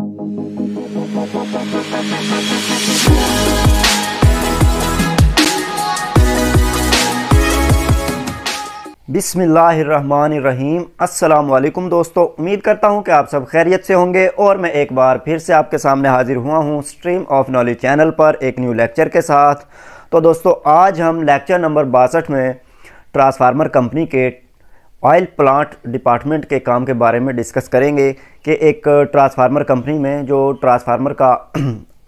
बिस्मिल्लाहिर्रहमानिर्रहीम। अस्सलाम वालेकुम दोस्तों, उम्मीद करता हूं कि आप सब खैरियत से होंगे और मैं एक बार फिर से आपके सामने हाजिर हुआ हूं स्ट्रीम ऑफ नॉलेज चैनल पर एक न्यू लेक्चर के साथ। तो दोस्तों, आज हम लेक्चर नंबर 62 में ट्रांसफार्मर कंपनी के ऑयल प्लांट डिपार्टमेंट के काम के बारे में डिस्कस करेंगे कि एक ट्रांसफार्मर कंपनी में जो ट्रांसफार्मर का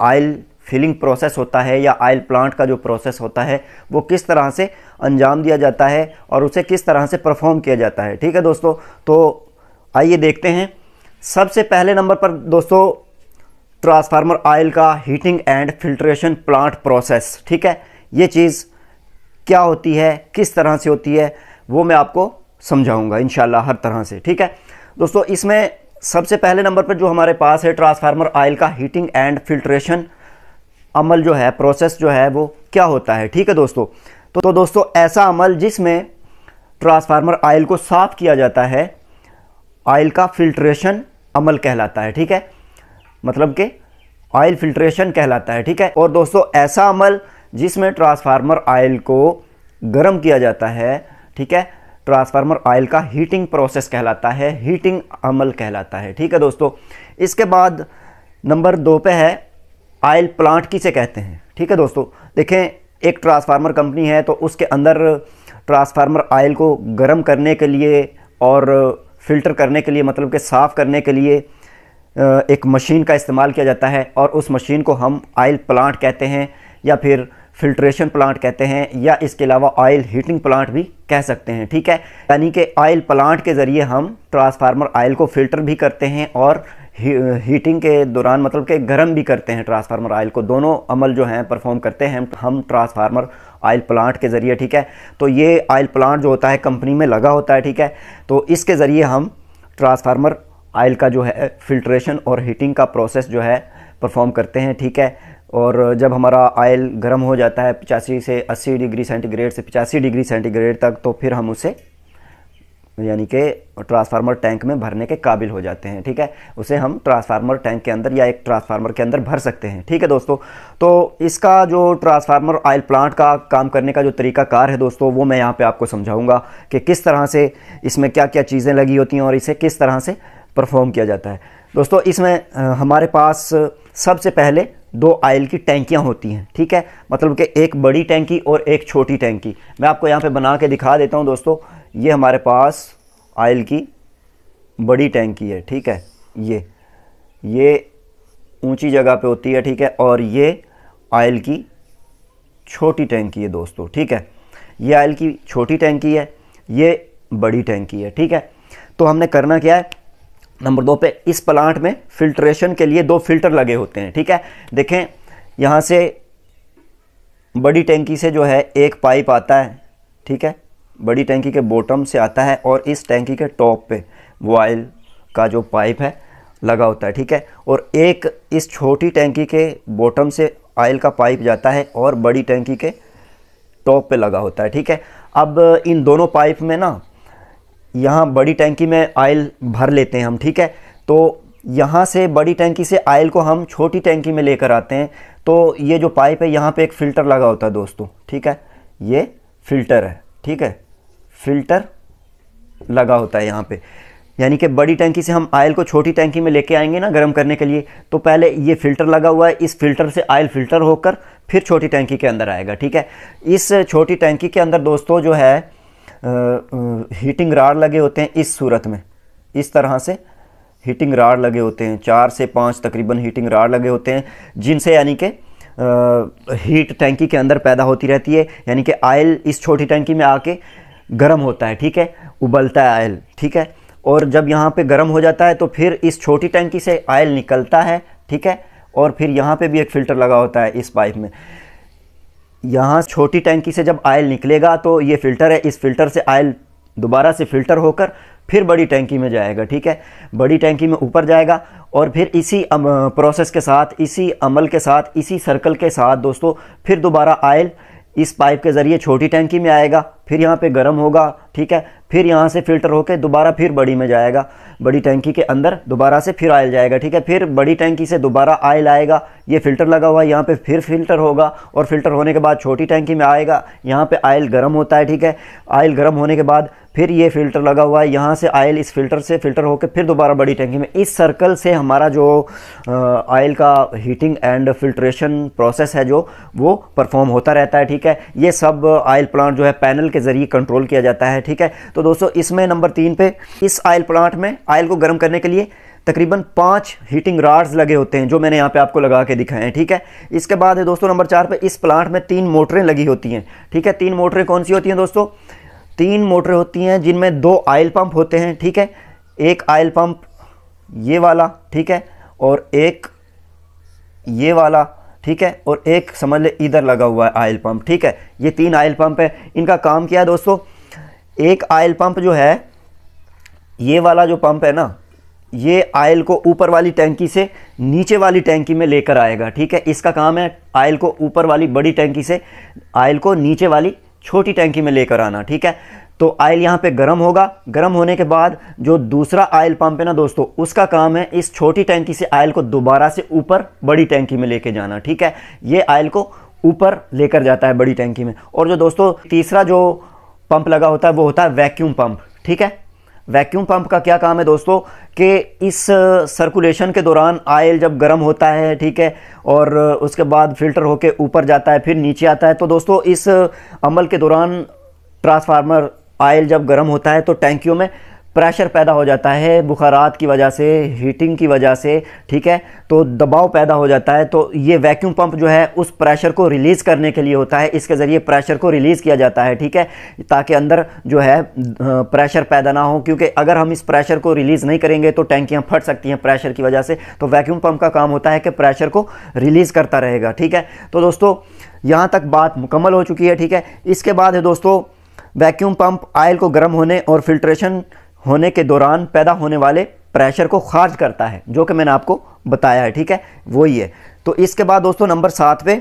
ऑयल फिलिंग प्रोसेस होता है या ऑयल प्लांट का जो प्रोसेस होता है वो किस तरह से अंजाम दिया जाता है और उसे किस तरह से परफॉर्म किया जाता है। ठीक है दोस्तों, तो आइए देखते हैं। सबसे पहले नंबर पर दोस्तों, ट्रांसफार्मर ऑयल का heating and filtration plant process. ठीक है, ये चीज़ क्या होती है, किस तरह से होती है, वो मैं आपको समझाऊंगा इंशाल्लाह हर तरह से। ठीक है दोस्तों, इसमें सबसे पहले नंबर पर जो हमारे पास है ट्रांसफार्मर ऑयल का हीटिंग एंड फिल्ट्रेशन अमल जो है, प्रोसेस जो है, वो क्या होता है। ठीक है दोस्तों, तो दोस्तों ऐसा अमल जिसमें ट्रांसफार्मर ऑयल को साफ़ किया जाता है, ऑयल का फिल्ट्रेशन अमल कहलाता है। ठीक है, मतलब कि ऑयल फिल्ट्रेशन कहलाता है। ठीक है, और दोस्तों ऐसा अमल जिसमें ट्रांसफार्मर ऑयल को गर्म किया जाता है, ठीक है, ट्रांसफार्मर ऑयल का हीटिंग प्रोसेस कहलाता है, हीटिंग अमल कहलाता है। ठीक है दोस्तों, इसके बाद नंबर 2 पे है ऑयल प्लांट किसे कहते हैं। ठीक है दोस्तों, देखें, एक ट्रांसफार्मर कंपनी है तो उसके अंदर ट्रांसफार्मर ऑयल को गर्म करने के लिए और फिल्टर करने के लिए, मतलब कि साफ़ करने के लिए एक मशीन का इस्तेमाल किया जाता है और उस मशीन को हम ऑयल प्लांट कहते हैं या फिर फिल्ट्रेशन प्लांट कहते हैं या इसके अलावा ऑयल हीटिंग प्लांट भी कह सकते हैं। ठीक है, यानी कि ऑयल प्लांट के ज़रिए हम ट्रांसफार्मर ऑयल को फ़िल्टर भी करते हैं और हीटिंग के दौरान मतलब कि गर्म भी करते हैं ट्रांसफार्मर ऑयल को। दोनों अमल जो हैं परफॉर्म करते हैं हम ट्रांसफार्मर ऑयल प्लांट के ज़रिए। ठीक है, तो ये ऑयल प्लांट जो होता है कंपनी में लगा होता है। ठीक है, तो इसके ज़रिए हम ट्रांसफार्मर ऑयल का जो है फिल्ट्रेशन और हीटिंग का प्रोसेस जो है परफॉर्म करते हैं। ठीक है, और जब हमारा ऑयल गर्म हो जाता है 85 से 80 डिग्री सेंटीग्रेड से 85 डिग्री सेंटीग्रेड तक, तो फिर हम उसे यानी कि ट्रांसफार्मर टैंक में भरने के काबिल हो जाते हैं। ठीक है, उसे हम ट्रांसफार्मर टैंक के अंदर या एक ट्रांसफार्मर के अंदर भर सकते हैं। ठीक है दोस्तों, तो इसका जो ट्रांसफार्मर ऑयल प्लांट का काम करने का जो तरीक़ाकार है दोस्तों, वो मैं यहाँ पे आपको समझाऊंगा कि किस तरह से इसमें क्या क्या चीज़ें लगी होती हैं और इसे किस तरह से परफॉर्म किया जाता है। दोस्तों, इसमें हमारे पास सबसे पहले 2 ऑयल की टैंकियाँ होती हैं। ठीक है, मतलब कि एक बड़ी टैंकी और एक छोटी टैंकी। मैं आपको यहाँ पे बना के दिखा देता हूँ दोस्तों। ये हमारे पास ऑयल की बड़ी टैंकी है। ठीक है, ये ऊंची जगह पे होती है। ठीक है, और ये ऑयल की छोटी टैंकी है दोस्तों। ठीक है, ये ऑयल की छोटी टैंकी है, ये बड़ी टैंकी है। ठीक है, तो हमने करना क्या है, नंबर 2 पे इस प्लांट में फिल्ट्रेशन के लिए 2 फिल्टर लगे होते हैं। ठीक है, देखें, यहाँ से बड़ी टैंकी से जो है एक पाइप आता है। ठीक है, बड़ी टैंकी के बॉटम से आता है और इस टैंकी के टॉप पे वो ऑयल का जो पाइप है लगा होता है। ठीक है, और एक इस छोटी टैंकी के बॉटम से ऑयल का पाइप जाता है और बड़ी टैंकी के टॉप पे लगा होता है। ठीक है, अब इन दोनों पाइप में ना, यहाँ बड़ी टैंकी में ऑयल भर लेते हैं हम। ठीक है, तो यहाँ से बड़ी टैंकी से ऑयल को हम छोटी टैंकी में लेकर आते हैं। तो ये जो पाइप है, यहाँ पे एक फ़िल्टर लगा होता है दोस्तों। ठीक है, ये फ़िल्टर है। ठीक है, फ़िल्टर लगा होता है यहाँ पे, यानी कि बड़ी टैंकी से हम ऑयल को छोटी टैंकी में लेके आएंगे ना गर्म करने के लिए, तो पहले ये फ़िल्टर लगा हुआ है, इस फ़िल्टर से ऑयल फ़िल्टर होकर फिर छोटी टैंकी के अंदर आएगा। ठीक है, इस छोटी टैंकी के अंदर दोस्तों जो है हीटिंग राड लगे होते हैं इस सूरत में, इस तरह से हीटिंग राड लगे होते हैं, 4 से 5 तकरीबन हीटिंग राड लगे होते हैं, जिनसे यानी कि हीट टैंकी के अंदर पैदा होती रहती है, यानी कि ऑयल इस छोटी टैंकी में आके गर्म होता है। ठीक है, उबलता है ऑयल। ठीक है, और जब यहाँ पे गर्म हो जाता है तो फिर इस छोटी टैंकी से ऑयल निकलता है। ठीक है, और फिर यहाँ पे भी एक फ़िल्टर लगा होता है इस पाइप में। यहाँ छोटी टैंकी से जब ऑयल निकलेगा तो ये फ़िल्टर है, इस फ़िल्टर से ऑयल दोबारा से फ़िल्टर होकर फिर बड़ी टैंकी में जाएगा। ठीक है, बड़ी टैंकी में ऊपर जाएगा और फिर इसी प्रोसेस के साथ, इसी अमल के साथ, इसी सर्कल के साथ दोस्तों फिर दोबारा ऑयल इस पाइप के ज़रिए छोटी टैंकी में आएगा, फिर यहाँ पे गर्म होगा, ठीक है, फिर यहाँ से फ़िल्टर होकर दोबारा फिर बड़ी में जाएगा, बड़ी टैंकी के अंदर दोबारा से फिर ऑयल जाएगा, ठीक है, फिर बड़ी टैंकी से दोबारा ऑयल आएगा, ये फ़िल्टर लगा हुआ है यहाँ पे, फिर फ़िल्टर होगा और फ़िल्टर होने के बाद छोटी टैंकी में आएगा, यहाँ पे ऑयल गर्म होता है, ठीक है, ऑयल गर्म होने के बाद फिर ये फ़िल्टर लगा हुआ है, यहाँ से ऑयल इस फ़िल्टर से फ़िल्टर होकर फिर दोबारा बड़ी टैंकी में, इस सर्कल से हमारा जो ऑयल का हीटिंग एंड फिल्ट्रेशन प्रोसेस है जो वो परफॉर्म होता रहता है, ठीक है। ये सब ऑयल प्लांट जो है पैनल के ज़रिए कंट्रोल किया जाता है, ठीक है। तो दोस्तों इसमें नंबर 3 पे इस ऑयल प्लांट में ऑयल को गर्म करने के लिए तकरीबन 5 हीटिंग रॉड्स लगे होते हैं, जो मैंने यहाँ पे आपको लगा के दिखाए हैं, ठीक है। इसके बाद है दोस्तों नंबर 4 पे इस प्लांट में 3 मोटरें लगी होती हैं, ठीक है। 3 मोटरें कौन सी होती हैं दोस्तों? 3 मोटरें होती हैं जिनमें 2 ऑयल पंप होते हैं, ठीक है। एक ऑयल पंप ये वाला, ठीक है, और एक ये वाला, ठीक है, और एक समझ ले इधर लगा हुआ है ऑयल पंप, ठीक है। ये 3 ऑयल पंप है। इनका काम क्या है दोस्तों? एक ऑयल पंप जो है, ये वाला जो पंप है ना, ये ऑयल को ऊपर वाली टैंकी से नीचे वाली टैंकी में लेकर आएगा, ठीक है। इसका काम है ऑयल को ऊपर वाली बड़ी टैंकी से ऑयल को नीचे वाली छोटी टैंकी में लेकर आना, ठीक है। तो ऑयल यहाँ पे गर्म होगा, गर्म होने के बाद जो दूसरा ऑयल पंप है ना दोस्तों, उसका काम है इस छोटी टैंकी से ऑयल को दोबारा से ऊपर बड़ी टैंकी में लेके जाना, ठीक है। ये ऑयल को ऊपर लेकर जाता है बड़ी टैंकी में। और जो दोस्तों तीसरा जो पंप लगा होता है वो होता है वैक्यूम पंप, ठीक है। वैक्यूम पंप का क्या काम है दोस्तों कि इस सर्कुलेशन के दौरान ऑयल जब गर्म होता है, ठीक है, और उसके बाद फिल्टर होके ऊपर जाता है, फिर नीचे आता है, तो दोस्तों इस अमल के दौरान ट्रांसफार्मर ऑयल जब गर्म होता है तो टैंकियों में प्रेशर पैदा हो जाता है बुखारात की वजह से, हीटिंग की वजह से, ठीक है, तो दबाव पैदा हो जाता है। तो ये वैक्यूम पंप जो है उस प्रेशर को रिलीज़ करने के लिए होता है, इसके ज़रिए प्रेशर को रिलीज़ किया जाता है, ठीक है, ताकि अंदर जो है प्रेशर पैदा ना हो, क्योंकि अगर हम इस प्रेशर को रिलीज़ नहीं करेंगे तो टैंकियाँ फट सकती हैं प्रेशर की वजह से। तो वैक्यूम पंप का काम होता है कि प्रेशर को रिलीज़ करता रहेगा, ठीक है। तो दोस्तों यहाँ तक बात मुकम्मल हो चुकी है, ठीक है। इसके बाद है दोस्तों वैक्यूम पंप ऑयल को गर्म होने और फिल्ट्रेशन होने के दौरान पैदा होने वाले प्रेशर को खारिज करता है, जो कि मैंने आपको बताया है, ठीक है, वही है। तो इसके बाद दोस्तों नंबर 7 पे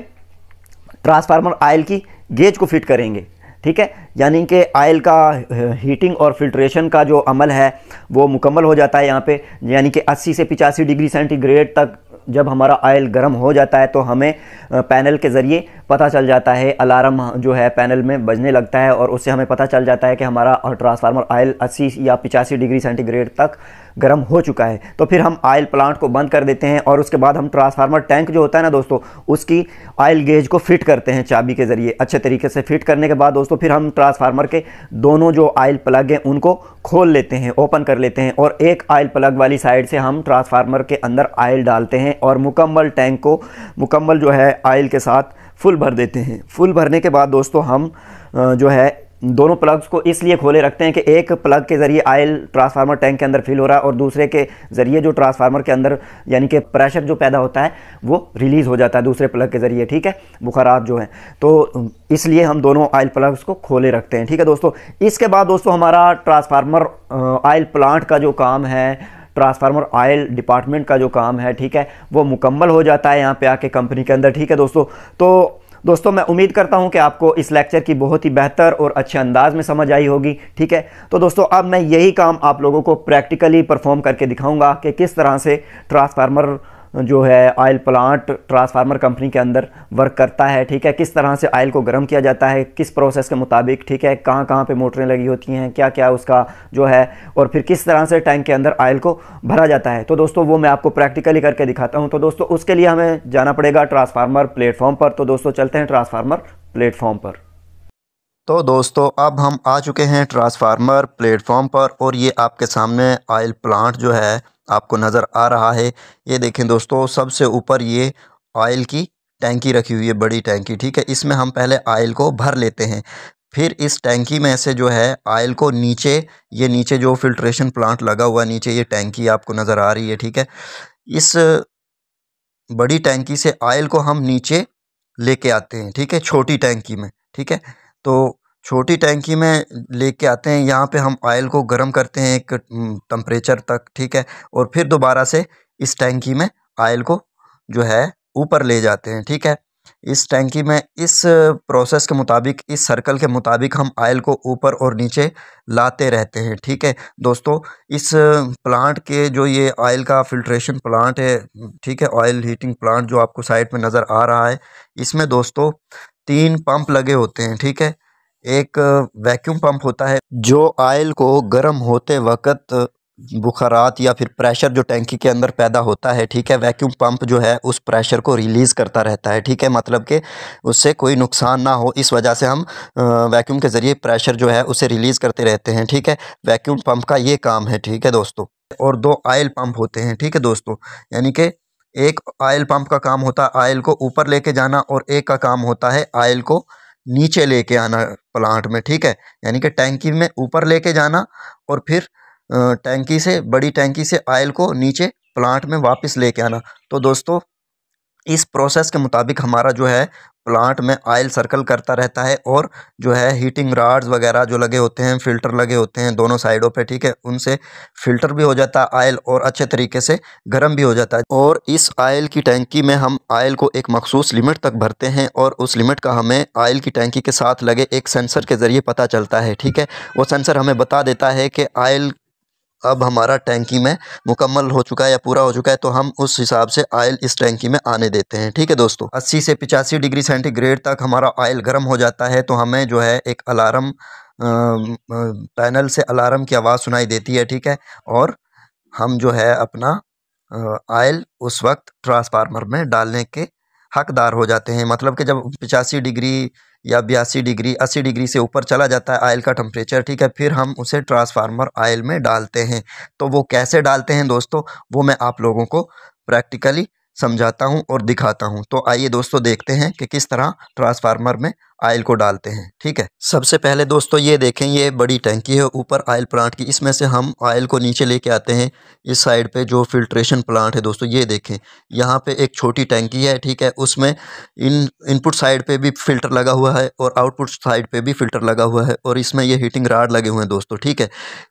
ट्रांसफार्मर ऑयल की गेज को फिट करेंगे, ठीक है, यानी कि ऑयल का हीटिंग और फिल्ट्रेशन का जो अमल है वो मुकम्मल हो जाता है यहाँ पे, यानी कि 80 से 85 डिग्री सेंटीग्रेड तक जब हमारा ऑयल गर्म हो जाता है तो हमें पैनल के ज़रिए पता चल जाता है, अलार्म जो है पैनल में बजने लगता है और उससे हमें पता चल जाता है कि हमारा ट्रांसफार्मर ऑयल 80 या 85 डिग्री सेंटीग्रेड तक गर्म हो चुका है। तो फिर हम ऑयल प्लांट को बंद कर देते हैं और उसके बाद हम ट्रांसफार्मर टैंक जो होता है ना दोस्तों, उसकी ऑयल गेज को फिट करते हैं चाबी के ज़रिए। अच्छे तरीके से फिट करने के बाद दोस्तों फिर हम ट्रांसफार्मर के दोनों जो ऑयल प्लग हैं उनको खोल लेते हैं, ओपन कर लेते हैं, और एक ऑयल प्लग वाली साइड से हम ट्रांसफार्मर के अंदर ऑयल डालते हैं और मुकम्मल टैंक को मुकम्मल जो है ऑयल के साथ फुल भर देते हैं। फुल भरने के बाद दोस्तों हम जो है दोनों प्लग्स को इसलिए खोले रखते हैं कि एक प्लग के ज़रिए ऑयल ट्रांसफार्मर टैंक के अंदर फिल हो रहा है और दूसरे के ज़रिए जो ट्रांसफार्मर के अंदर यानी कि प्रेशर जो पैदा होता है वो रिलीज़ हो जाता है दूसरे प्लग के ज़रिए, ठीक है, बुखारात जो हैं, तो इसलिए हम दोनों ऑयल प्लग्स को खोले रखते हैं, ठीक है दोस्तों। इसके बाद दोस्तों हमारा ट्रांसफार्मर ऑयल प्लांट का जो काम है, ट्रांसफार्मर ऑयल डिपार्टमेंट का जो काम है, ठीक है, वो मुकम्मल हो जाता है यहाँ पे आके कंपनी के अंदर, ठीक है दोस्तों। तो दोस्तों मैं उम्मीद करता हूँ कि आपको इस लेक्चर की बहुत ही बेहतर और अच्छे अंदाज में समझ आई होगी, ठीक है। तो दोस्तों अब मैं यही काम आप लोगों को प्रैक्टिकली परफॉर्म करके दिखाऊंगा कि किस तरह से ट्रांसफार्मर जो है ऑयल प्लांट ट्रांसफार्मर कंपनी के अंदर वर्क करता है, ठीक है, किस तरह से ऑयल को गर्म किया जाता है, किस प्रोसेस के मुताबिक, ठीक है, कहाँ कहाँ पे मोटरें लगी होती हैं, क्या क्या उसका जो है, और फिर किस तरह से टैंक के अंदर ऑयल को भरा जाता है। तो दोस्तों वो मैं आपको प्रैक्टिकली करके दिखाता हूँ। तो दोस्तों उसके लिए हमें जाना पड़ेगा ट्रांसफार्मर प्लेटफॉर्म पर। तो दोस्तों चलते हैं ट्रांसफार्मर प्लेटफॉर्म पर। तो दोस्तों अब हम आ चुके हैं ट्रांसफार्मर प्लेटफॉर्म पर और ये आपके सामने ऑयल प्लांट जो है आपको नज़र आ रहा है। ये देखें दोस्तों, सबसे ऊपर ये ऑयल की टैंकी रखी हुई है, बड़ी टैंकी, ठीक है। इसमें हम पहले ऑयल को भर लेते हैं, फिर इस टैंकी में से जो है ऑयल को नीचे, ये नीचे जो फिल्ट्रेशन प्लांट लगा हुआ नीचे ये टैंकी आपको नज़र आ रही है, ठीक है। इस बड़ी टैंकी से ऑयल को हम नीचे लेके आते हैं, ठीक है, छोटी टैंकी में, ठीक है। तो छोटी टैंकी में लेके आते हैं, यहाँ पे हम ऑयल को गर्म करते हैं एक टेम्परेचर तक, ठीक है, और फिर दोबारा से इस टैंकी में ऑयल को जो है ऊपर ले जाते हैं, ठीक है। इस टैंकी में इस प्रोसेस के मुताबिक, इस सर्कल के मुताबिक हम ऑयल को ऊपर और नीचे लाते रहते हैं। ठीक है दोस्तों, इस प्लांट के जो ये ऑयल का फिल्ट्रेशन प्लांट है, ठीक है, ऑयल हीटिंग प्लांट जो आपको साइड में नज़र आ रहा है, इसमें दोस्तों 3 पंप लगे होते हैं। ठीक है, एक वैक्यूम पंप होता है जो ऑयल को गर्म होते वक्त बुखारात या फिर प्रेशर जो टैंकी के अंदर पैदा होता है, ठीक है, वैक्यूम पंप जो है उस प्रेशर को रिलीज़ करता रहता है। ठीक है, मतलब कि उससे कोई नुकसान ना हो, इस वजह से हम वैक्यूम के ज़रिए प्रेशर जो है उसे रिलीज़ करते रहते हैं। ठीक है, वैक्यूम पंप का ये काम है। ठीक है दोस्तों, और 2 ऑयल पंप होते हैं। ठीक है दोस्तों, यानी कि एक ऑयल पंप का काम होता है ऑयल को ऊपर लेके जाना, और एक का काम होता है ऑयल को नीचे लेके आना प्लांट में। ठीक है, यानी कि टैंकी में ऊपर लेके जाना और फिर टैंकी से, बड़ी टैंकी से ऑयल को नीचे प्लांट में वापस लेके आना। तो दोस्तों इस प्रोसेस के मुताबिक हमारा जो है प्लांट में ऑयल सर्कल करता रहता है, और जो है हीटिंग रॉड्स वगैरह जो लगे होते हैं, फ़िल्टर लगे होते हैं दोनों साइडों पे। ठीक है, उनसे फ़िल्टर भी हो जाता है ऑयल और अच्छे तरीके से गर्म भी हो जाता है। और इस ऑयल की टैंकी में हम ऑयल को एक मखसूस लिमिट तक भरते हैं, और उस लिमिट का हमें ऑयल की टैंकी के साथ लगे एक सेंसर के ज़रिए पता चलता है। ठीक है, वो सेंसर हमें बता देता है कि ऑयल अब हमारा टैंकी में मुकम्मल हो चुका है या पूरा हो चुका है, तो हम उस हिसाब से ऑयल इस टैंकी में आने देते हैं। ठीक है दोस्तों, 80 से 85 डिग्री सेंटीग्रेड तक हमारा ऑयल गर्म हो जाता है, तो हमें जो है एक अलार्म पैनल से अलार्म की आवाज़ सुनाई देती है। ठीक है, और हम जो है अपना ऑयल उस वक्त ट्रांसफार्मर में डालने के हकदार हो जाते हैं। मतलब कि जब 85 डिग्री या 82 डिग्री 80 डिग्री से ऊपर चला जाता है ऑयल का टेम्परेचर, ठीक है, फिर हम उसे ट्रांसफार्मर ऑयल में डालते हैं। तो वो कैसे डालते हैं दोस्तों, वो मैं आप लोगों को प्रैक्टिकली समझाता हूं और दिखाता हूं। तो आइए दोस्तों देखते हैं कि किस तरह ट्रांसफार्मर में ऑयल को डालते हैं। ठीक है, सबसे पहले दोस्तों ये देखें, ये बड़ी टैंकी है ऊपर ऑयल प्लांट की, इसमें से हम ऑयल को नीचे लेके आते हैं। इस साइड पे जो फिल्ट्रेशन प्लांट है दोस्तों, ये देखें, यहाँ पे एक छोटी टैंकी है। ठीक है, उसमें इनपुट साइड पे भी फिल्टर लगा हुआ है और आउटपुट साइड पे भी फिल्टर लगा हुआ है, और इसमें ये हीटिंग रॉड लगे हुए हैं दोस्तों। ठीक है,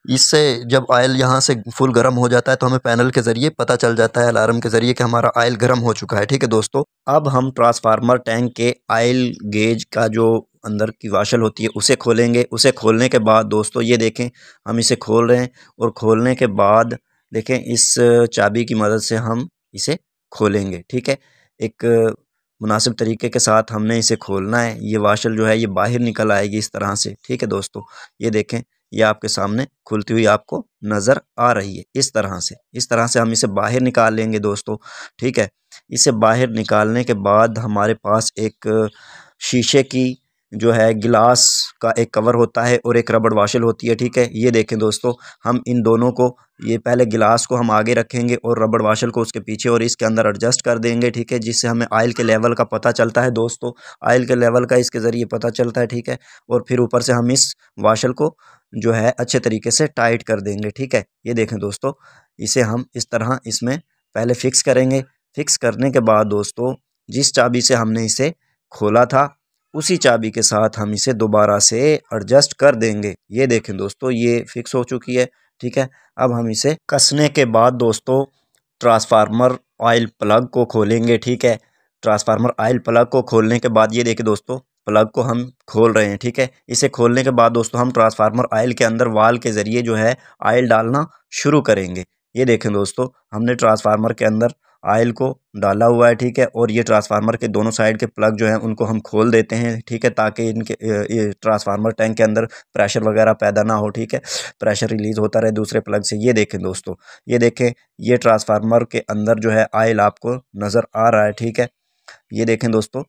इससे जब ऑयल यहाँ से फुल गर्म हो जाता है तो हमें पैनल के ज़रिए पता चल जाता है, अलार्म के ज़रिए, कि हमारा ऑयल गर्म हो चुका है। ठीक है दोस्तों, अब हम ट्रांसफार्मर टैंक के ऑयल गेज का जो अंदर की वाशल होती है उसे खोलेंगे। उसे खोलने के बाद दोस्तों ये देखें, हम इसे खोल रहे हैं, और खोलने के बाद देखें इस चाबी की मदद से हम इसे खोलेंगे। ठीक है, एक मुनासिब तरीके के साथ हमने इसे खोलना है। ये वाशल जो है ये बाहर निकल आएगी इस तरह से। ठीक है दोस्तों, ये देखें, ये आपके सामने खुलती हुई आपको नज़र आ रही है। इस तरह से हम इसे बाहर निकाल लेंगे दोस्तों। ठीक है, इसे बाहर निकालने के बाद हमारे पास एक शीशे की जो है गिलास का एक कवर होता है और एक रबड़ वाशल होती है। ठीक है, ये देखें दोस्तों, हम इन दोनों को, ये पहले गिलास को हम आगे रखेंगे और रबड़ वाशल को उसके पीछे, और इसके अंदर एडजस्ट कर देंगे। ठीक है, जिससे हमें ऑयल के लेवल का पता चलता है दोस्तों, ऑयल के लेवल का इसके ज़रिए पता चलता है। ठीक है, और फिर ऊपर से हम इस वाशल को जो है अच्छे तरीके से टाइट कर देंगे। ठीक है, ये देखें दोस्तों, इसे हम इस तरह इसमें पहले फ़िक्स करेंगे। फ़िक्स करने के बाद दोस्तों, जिस चाबी से हमने इसे खोला था उसी चाबी के साथ हम इसे दोबारा से एडजस्ट कर देंगे। ये देखें दोस्तों, ये फिक्स हो चुकी है। ठीक है, अब हम इसे कसने के बाद दोस्तों ट्रांसफार्मर ऑयल प्लग को खोलेंगे। ठीक है, ट्रांसफार्मर ऑयल प्लग को खोलने के बाद ये देखिए दोस्तों, प्लग को हम खोल रहे हैं। ठीक है, इसे खोलने के बाद दोस्तों हम ट्रांसफार्मर ऑयल के अंदर वाल के ज़रिए जो है ऑयल डालना शुरू करेंगे। ये देखें दोस्तों, हमने ट्रांसफार्मर के अंदर ऑयल को डाला हुआ है। ठीक है, और ये ट्रांसफार्मर के दोनों साइड के प्लग जो हैं उनको हम खोल देते हैं। ठीक है, ताकि इनके ये ट्रांसफार्मर टैंक के अंदर प्रेशर वगैरह पैदा ना हो। ठीक है, प्रेशर रिलीज़ होता रहे दूसरे प्लग से। ये देखें दोस्तों, ये देखें, ये ट्रांसफार्मर के अंदर जो है ऑयल आपको नज़र आ रहा है। ठीक है, ये देखें दोस्तों,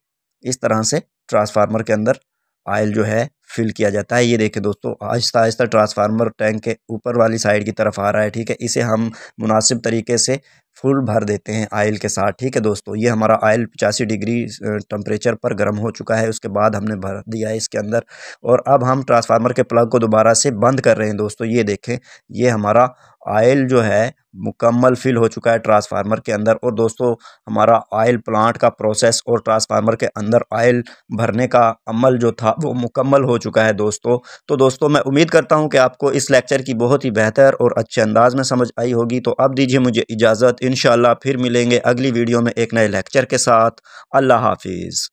इस तरह से ट्रांसफार्मर के अंदर ऑयल जो है फिल किया जाता है। ये देखें दोस्तों, आहिस्ता आहिस्ता ट्रांसफार्मर टैंक के ऊपर वाली साइड की तरफ आ रहा है। ठीक है, इसे हम मुनासिब तरीके से फुल भर देते हैं ऑयल के साथ। ठीक है दोस्तों, ये हमारा ऑयल 85 डिग्री टेम्परेचर पर गर्म हो चुका है। उसके बाद हमने भर दिया है इसके अंदर, और अब हम ट्रांसफार्मर के प्लग को दोबारा से बंद कर रहे हैं दोस्तों। ये देखें, ये हमारा ऑयल जो है मुकम्मल फिल हो चुका है ट्रांसफार्मर के अंदर। और दोस्तों हमारा ऑयल प्लांट का प्रोसेस और ट्रांसफार्मर के अंदर ऑयल भरने का अमल जो था वो मुकम्मल हो चुका है दोस्तों। तो दोस्तों मैं उम्मीद करता हूं कि आपको इस लेक्चर की बहुत ही बेहतर और अच्छे अंदाज में समझ आई होगी। तो अब दीजिए मुझे इजाज़त, इंशाअल्लाह फिर मिलेंगे अगली वीडियो में एक नए लेक्चर के साथ। अल्लाह हाफिज़।